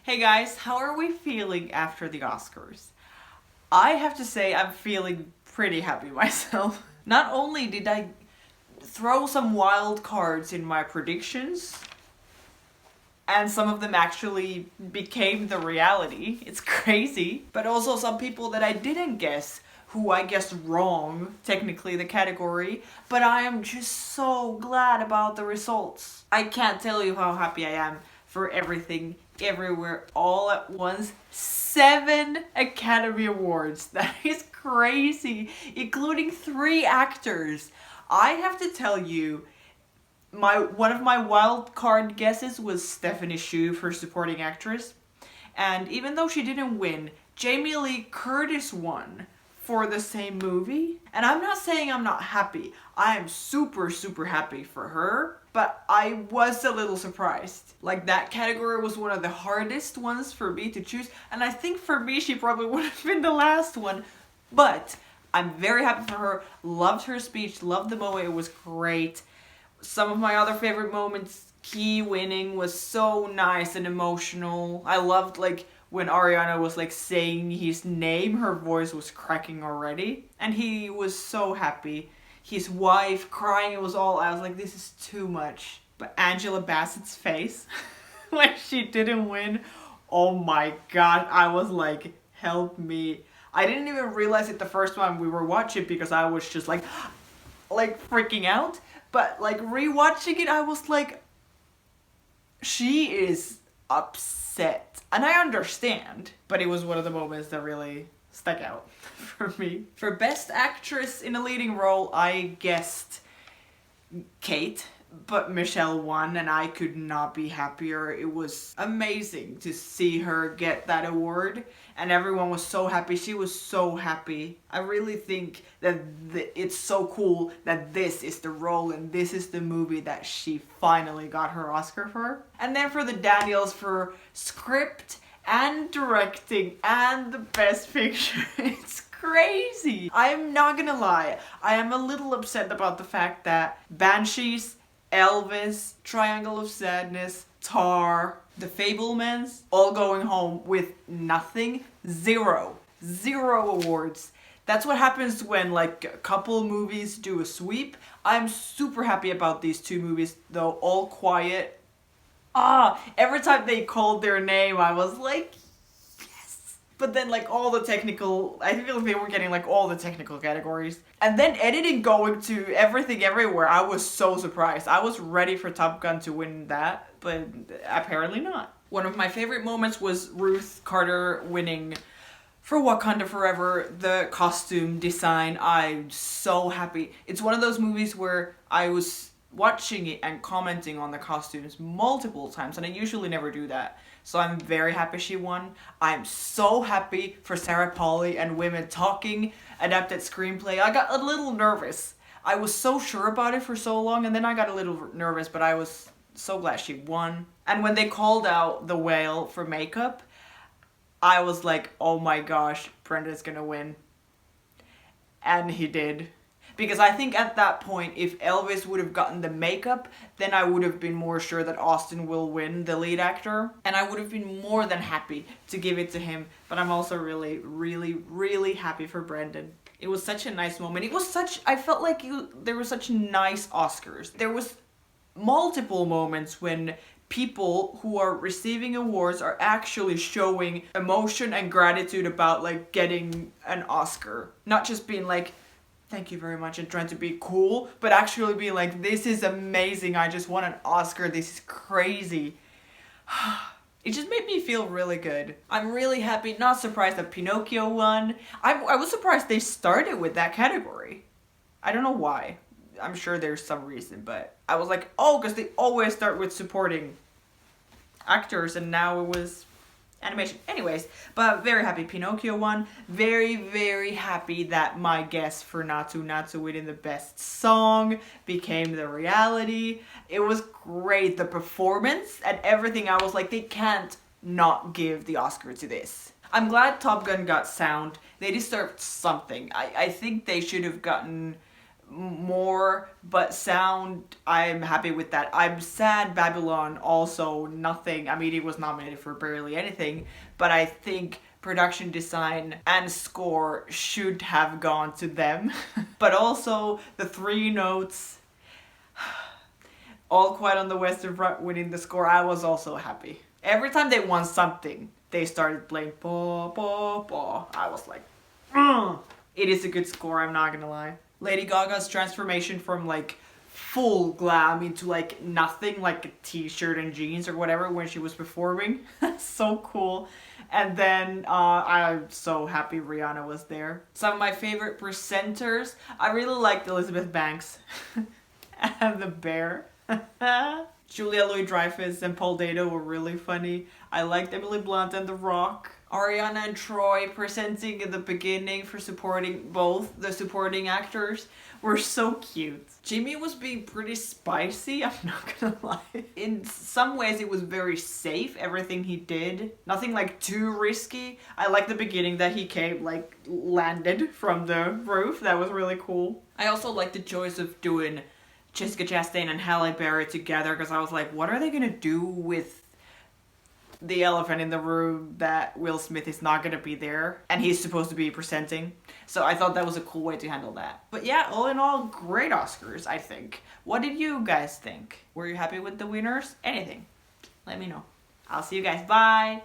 Hey guys, how are we feeling after the Oscars? I have to say I'm feeling pretty happy myself. Not only did I throw some wild cards in my predictions, and some of them actually became the reality. It's crazy. But also some people that I didn't guess, who I guessed wrong, technically the category, but I am just so glad about the results. I can't tell you how happy I am for everything, everywhere, all at once. 7 Academy Awards. That is crazy, including 3 actors. I have to tell you, one of my wild card guesses was Stephanie Hsu for supporting actress, and even though she didn't win, Jamie Lee Curtis won for the same movie. And I'm not saying I'm not happy. I am super happy for her, but I was a little surprised. Like, that category was one of the hardest ones for me to choose, and I think for me she probably would have been the last one. But I'm very happy for her. Loved her speech, loved the moment. It was great. Some of my other favorite moments, Key winning was so nice and emotional. I loved, like, when Ariana was, like, saying his name, her voice was cracking already. And he was so happy. His wife crying, it was all, I was like, this is too much. But Angela Bassett's face, when she didn't win, oh my god, I was like, help me. I didn't even realize it the first time we were watching because I was just like freaking out. But like rewatching it, I was like, she is upset. And I understand, but it was one of the moments that really stuck out for me. For Best Actress in a Leading Role, I guessed Kate, but Michelle won, and I could not be happier. It was amazing to see her get that award, and everyone was so happy. She was so happy. I really think that it's so cool that this is the role and this is the movie that she finally got her Oscar for. And then for the Daniels, for script and directing and the Best Picture, it's crazy. I'm not gonna lie, I am a little upset about the fact that Banshees, Elvis, Triangle of Sadness, Tar, The Fabelmans, all going home with nothing. Zero awards. That's what happens when like a couple movies do a sweep. I'm super happy about these 2 movies though. All Quiet. Every time they called their name, I was like, yes. But then like all the technical, I feel like they were getting like all the technical categories. And then editing going to Everything Everywhere, I was so surprised. I was ready for Top Gun to win that, but apparently not. One of my favorite moments was Ruth Carter winning for Wakanda Forever, the costume design. I'm so happy. It's one of those movies where I was watching it and commenting on the costumes multiple times, and I usually never do that. So I'm very happy she won. I'm so happy for Sarah Polley and Women Talking adapted screenplay. I got a little nervous. I was so sure about it for so long, and then I got a little nervous, but I was so glad she won. And when they called out The Whale for makeup, I was like, oh my gosh, Brendan's gonna win. And he did. Because I think at that point, if Elvis would have gotten the makeup, then I would have been more sure that Austin will win the lead actor. And I would have been more than happy to give it to him. But I'm also really happy for Brendan. It was such a nice moment. I felt like there were such nice Oscars. There was multiple moments when people who are receiving awards are actually showing emotion and gratitude about like getting an Oscar. Not just being like, thank you very much, and trying to be cool, but actually being like, this is amazing, I just won an Oscar, this is crazy. It just made me feel really good. I'm really happy, not surprised that Pinocchio won. I was surprised they started with that category. I don't know why. I'm sure there's some reason, but I was like, oh, because they always start with supporting actors, and now it was animation. Anyways, but very happy Pinocchio won. Very happy that my guess for Natsu Natsu winning the best song became the reality. It was great. The performance and everything, I was like, they can't not give the Oscar to this. I'm glad Top Gun got sound. They deserved something. I think they should have gotten more, but sound, I'm happy with that. I'm sad Babylon also nothing. I mean, it was nominated for barely anything, but I think production design and score should have gone to them. But also the three notes, All Quiet on the Western Front winning the score, I was also happy. Every time they won something, they started playing ba ba ba. I was like, "Ugh." It is a good score, I'm not gonna lie. Lady Gaga's transformation from like full glam into like nothing, like a t-shirt and jeans or whatever when she was performing. So cool. And then I'm so happy Rihanna was there. Some of my favorite presenters, I really liked Elizabeth Banks and the bear. Julia Louis-Dreyfus and Paul Dano were really funny. I liked Emily Blunt and The Rock. Ariana and Troy presenting in the beginning for supporting both the supporting actors were so cute. Jimmy was being pretty spicy, I'm not gonna lie. In some ways it was very safe, everything he did. Nothing like too risky. I like the beginning that he came, like landed from the roof. That was really cool. I also like the choice of doing Jessica Chastain and Halle Berry together because I was like, what are they gonna do with the elephant in the room that Will Smith is not gonna be there and he's supposed to be presenting? So I thought that was a cool way to handle that. But yeah, all in all, great Oscars, I think. What did you guys think? Were you happy with the winners? Anything? Let me know. I'll see you guys. Bye!